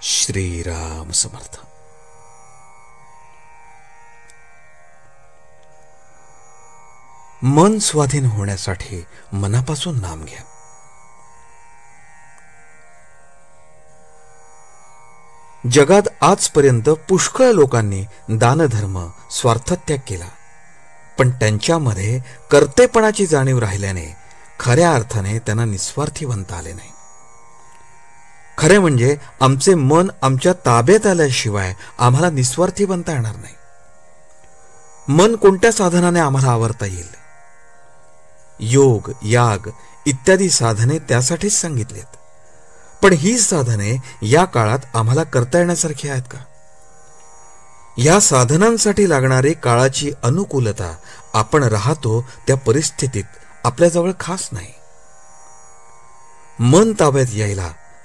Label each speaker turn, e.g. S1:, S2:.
S1: श्रीराम समर्थ. मन स्वाधीन होण्यासाठी मनापासून नाम घ्या. जगात आजपर्यंत पुष्कळ लोकांनी दानधर्म स्वार्थत्याग केला, पण त्यांच्यामध्ये कर्तेपणाची जाणीव राहिल्याने खऱ्या अर्थाने त्यांना निस्वार्थी बनता आले नाही. खरे म्हणजे आमचे मन आमच्या ताब्यात आल्याशिवाय आम्हाला निस्वार्थी बनता येणार नाही. मन कोणत्या साधनाने आम्हाला आवरता येईल? योग, याग इत्यादी साधने त्यासाठीच सांगितलेत. पण ही साधने या काळात आम्हाला करता येण्यासारखी आहेत का? या साधनांसाठी लागणारी काळाची अनुकूलता आपण राहतो त्या परिस्थितीत आपल्याजवळ खास नाही. मन ताब्यात यायला